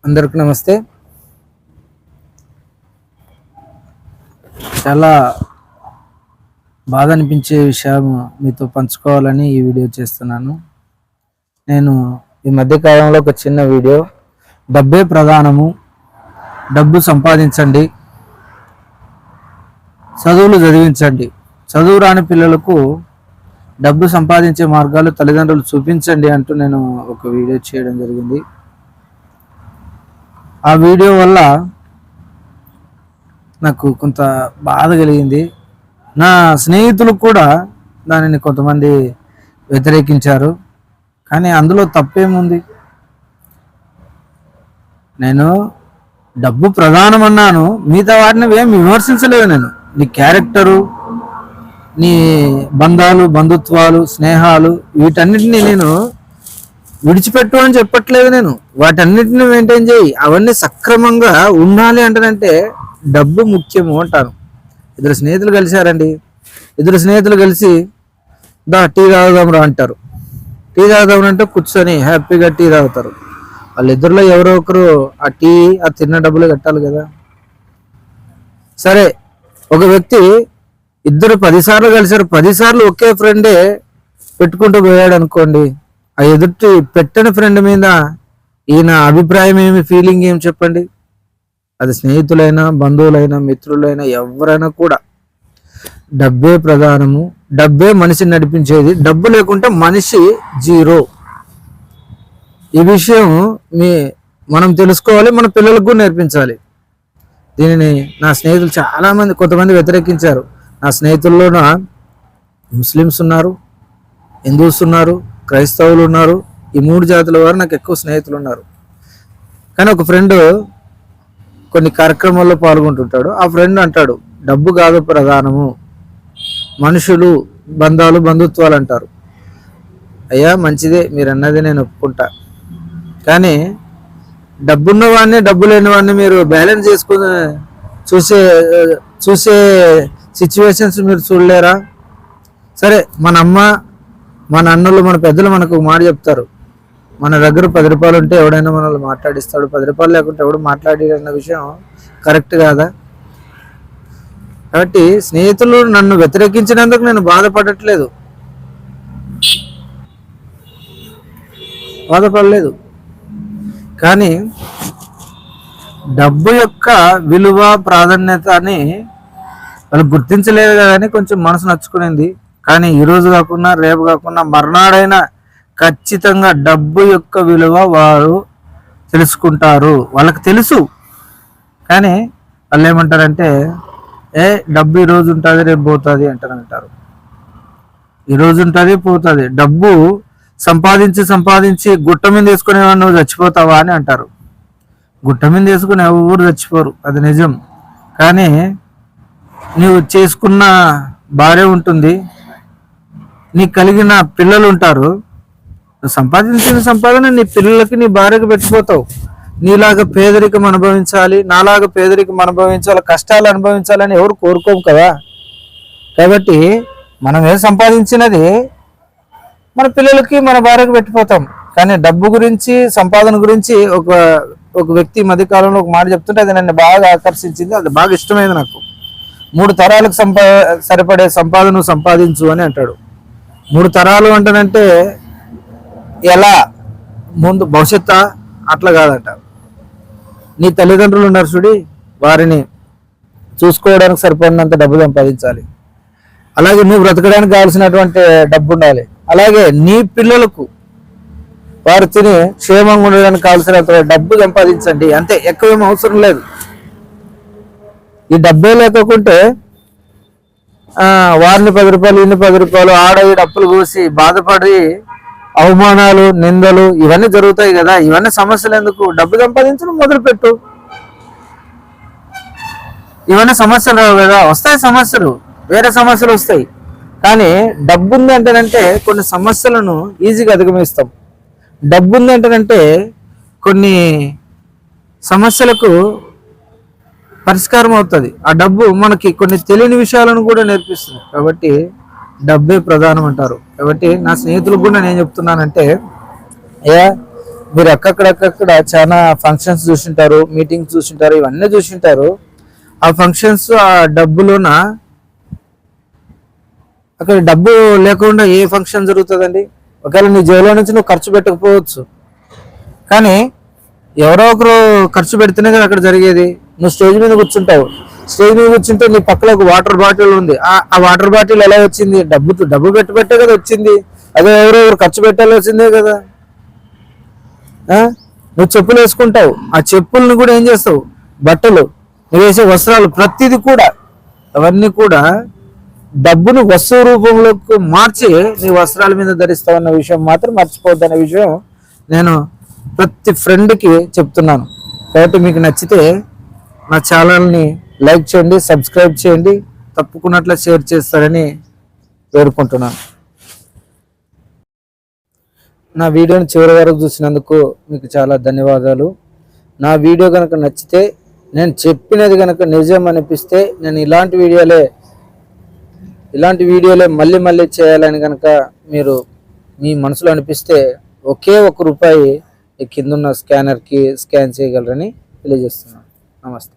అందరికి నమస్తే. చాలా బాధ అనిపించే విషయం మీతో పంచుకోవాలని ఈ వీడియో చేస్తున్నాను. నేను ఈ మధ్య కాలంలో ఒక చిన్న వీడియో, డబ్బే ప్రధానము, డబ్బు సంపాదించండి, చదువులు చదివించండి, చదువు రాని పిల్లలకు డబ్బు సంపాదించే మార్గాలు తల్లిదండ్రులు చూపించండి అంటూ నేను ఒక వీడియో చేయడం జరిగింది. ఆ వీడియో వల్ల నాకు కొంత బాధ కలిగింది. నా స్నేహితులు కూడా దానిని కొంతమంది వ్యతిరేకించారు. కానీ అందులో తప్పేముంది? నేను డబ్బు ప్రధానమన్నాను, మిగతా వాటిని ఏం విమర్శించలేదు. నేను నీ క్యారెక్టరు, నీ బంధాలు, బంధుత్వాలు, స్నేహాలు, వీటన్నిటిని నేను విడిచిపెట్టు అని చెప్పట్లేదు. నేను వాటన్నిటిని మెయింటైన్ చేయి, అవన్నీ సక్రమంగా ఉండాలి అంటానంటే డబ్బు ముఖ్యము అంటాను. ఇద్దరు స్నేహితులు కలిశారండి, ఇద్దరు స్నేహితులు కలిసి టీ తాగుదాంరా అంటారు. టీ తాగుదాం అంటే కూర్చొని హ్యాపీగా టీ తాగుతారు. వాళ్ళిద్దరిలో ఎవరో ఒకరు ఆ టీ ఆ తిన్న డబ్బులు కట్టాలి కదా. సరే, ఒక వ్యక్తి ఇద్దరు 10 సార్లు కలిసారు, 10 సార్లు ఒకే ఫ్రెండే పెట్టుకుంటూ పోయాడు అనుకోండి. ఆ ఎదుటి పెట్టని ఫ్రెండ్ మీద ఈయన అభిప్రాయం ఏమి, ఫీలింగ్ ఏమి చెప్పండి? అది స్నేహితులైనా, బంధువులైనా, మిత్రులైనా ఎవరైనా కూడా డబ్బే ప్రధానము, డబ్బే మనిషిని నడిపించేది. డబ్బు లేకుంటే మనిషి జీరో. ఈ విషయం మనం తెలుసుకోవాలి, మన పిల్లలకు కూడా నేర్పించాలి. దీనిని నా స్నేహితులు చాలామంది, కొంతమంది వ్యతిరేకించారు. నా స్నేహితుల్లోన ముస్లిమ్స్ ఉన్నారు, హిందూస్ ఉన్నారు, క్రైస్తవులు ఉన్నారు. ఈ 3 జాతుల వారు నాకు ఎక్కువ స్నేహితులు ఉన్నారు. కానీ ఒక ఫ్రెండ్ కొన్ని కార్యక్రమాల్లో పాల్గొంటుంటాడు. ఆ ఫ్రెండ్ అంటాడు, డబ్బు కాదు ప్రధానము, మనుషులు, బంధాలు, బంధుత్వాలు అంటారు. అయ్యా మంచిదే, మీరు అన్నది నేను ఒప్పుకుంటా. కానీ డబ్బున్న వాడిని, డబ్బు లేని వాడిని మీరు బ్యాలెన్స్ చేసుకుని చూసే సిచ్యువేషన్స్ మీరు చూడలేరా? సరే, మన అమ్మ, మన అన్నలు, మన పెద్దలు మనకు ఒక మాట చెప్తారు, మన దగ్గర 10 రూపాయలు ఉంటే ఎవడైనా మనల్ని మాట్లాడిస్తాడు, 10 రూపాయలు లేకుంటే ఎవడు మాట్లాడిన విషయం కరెక్ట్ కాదా? కాబట్టి స్నేహితులు నన్ను వ్యతిరేకించినందుకు నేను బాధపడట్లేదు, బాధపడలేదు. కానీ డబ్బు యొక్క విలువ, ప్రాధాన్యతని వాళ్ళు గుర్తించలేదు కదని కొంచెం మనసు నచ్చుకునేది. కానీ ఈరోజు కాకుండా, రేపు కాకుండా, మర్నాడైనా ఖచ్చితంగా డబ్బు యొక్క విలువ వారు తెలుసుకుంటారు. వాళ్ళకి తెలుసు. కానీ వాళ్ళు ఏమంటారంటే, డబ్బు ఈరోజు ఉంటుంది, రేపు పోతుంది అంటారు. ఈరోజు ఉంటుంది, పోతుంది. డబ్బు సంపాదించి గుట్ట మీద వేసుకునే నువ్వు చచ్చిపోతావా అని అంటారు. గుట్ట మీద వేసుకుని ఎవరు చచ్చిపోరు, అది నిజం. కానీ నువ్వు చేసుకున్న భార్య ఉంటుంది, నీకు కలిగిన పిల్లలు ఉంటారు. సంపాదించిన సంపాదన నీ పిల్లలకి, నీ భార్యకు పెట్టిపోతావు. నీలాగా పేదరికం అనుభవించాలి, నాలాగా పేదరికం అనుభవించాలి, కష్టాలు అనుభవించాలని ఎవరు కోరుకోము కదా. కాబట్టి మనం ఏం సంపాదించినది మన పిల్లలకి, మన భార్యకు పెట్టిపోతాం. కానీ డబ్బు గురించి, సంపాదన గురించి ఒక వ్యక్తి మధ్యకాలంలో ఒక మాట చెప్తుంటే అది నన్ను బాగా ఆకర్షించింది, అది బాగా ఇష్టమైంది నాకు. 3 తరాలకు సరిపడే సంపాదన సంపాదించు అని అంటాడు. 3 తరాలు అంటానంటే ఎలా, ముందు భవిష్యత్తు అట్లా కాదంట. నీ తల్లిదండ్రులు ఉన్నారు చూడి, వారిని చూసుకోవడానికి సరిపడినంత డబ్బు సంపాదించాలి. అలాగే నువ్వు బ్రతకడానికి కావాల్సినటువంటి డబ్బు ఉండాలి. అలాగే నీ పిల్లలకు వారు తిని క్షేమంగా ఉండడానికి కావాల్సినంత డబ్బు సంపాదించండి. అంతే, ఎక్కువేం అవసరం లేదు. ఈ డబ్బే లేకుంటే వారిని 10 రూపాయలు, ఇన్ని 10 రూపాయలు, ఆడ ఈ అప్పులు కోసి బాధపడి అవమానాలు, నిందలు ఇవన్నీ జరుగుతాయి కదా. ఇవన్నీ సమస్యలు ఎందుకు? డబ్బు సంపాదించడం మొదలుపెట్టు. ఇవన్నీ సమస్యలు రావు కదా. వస్తాయి సమస్యలు, వేరే సమస్యలు వస్తాయి. కానీ డబ్బు ఉంది అంటేనంటే కొన్ని సమస్యలను ఈజీగా అధిగమిస్తాం. డబ్బు ఉంది అంటేనంటే కొన్ని సమస్యలకు పరిష్కారం అవుతుంది. ఆ డబ్బు మనకి కొన్ని తెలియని విషయాలను కూడా నేర్పిస్తుంది. కాబట్టి డబ్బే ప్రధానం అంటారు. కాబట్టి నా స్నేహితులకు కూడా నేను చెప్తున్నానంటే, మీరు అక్కడక్కడ చాలా ఫంక్షన్స్ చూసింటారు, మీటింగ్స్ చూసింటారు, ఇవన్నీ చూసింటారు. ఆ ఫంక్షన్స్ ఆ డబ్బులోన అక్కడ డబ్బు లేకుండా ఏ ఫంక్షన్ జరుగుతుందండి? ఒకవేళ నీ జేబులో నుంచి నువ్వు ఖర్చు పెట్టకపోవచ్చు, కానీ ఎవరో ఒకరు ఖర్చు పెడితేనే కదా అక్కడ జరిగేది. నువ్వు స్టేజ్ మీద కూర్చుంటావు, స్టేజ్ మీద కూర్చుంటే నీ పక్కన ఒక వాటర్ బాటిల్ ఉంది. ఆ వాటర్ బాటిల్ ఎలా వచ్చింది? డబ్బు పెట్టే కదా వచ్చింది. అదే ఎవరు ఖర్చు పెట్టాలి వచ్చిందే కదా. నువ్వు చెప్పులు వేసుకుంటావు, ఆ చెప్పులను కూడా ఏం చేస్తావు? బట్టలు, నువ్వు వేసే వస్త్రాలు, ప్రతిదీ కూడా అవన్నీ కూడా డబ్బును వస్తువు రూపంలోకి మార్చి నీ వస్త్రాల మీద ధరిస్తావు అన్న విషయం మాత్రం మర్చిపోవద్దు అనే విషయం నేను ప్రతి ఫ్రెండ్కి చెప్తున్నాను. కాబట్టి మీకు నచ్చితే నా ఛానల్ని లైక్ చేయండి, సబ్స్క్రైబ్ చేయండి, తప్పకున్నట్లా షేర్ చేస్తారని వేడుకుంటున్నాను. నా వీడియోని చివరి వరకు చూసినందుకు మీకు చాలా ధన్యవాదాలు. నా వీడియో కనుక నచ్చితే, నేను చెప్పినది కనుక నిజం అనిపిస్తే, నేను ఇలాంటి వీడియోలే మళ్ళీ చేయాలని కనుక మీరు మీ మనసులో అనిపిస్తే ఒకే ₹1 ఈ కిందున్న స్కానర్కి స్కాన్ చేయగలరని తెలియజేస్తున్నాను. నమస్తే.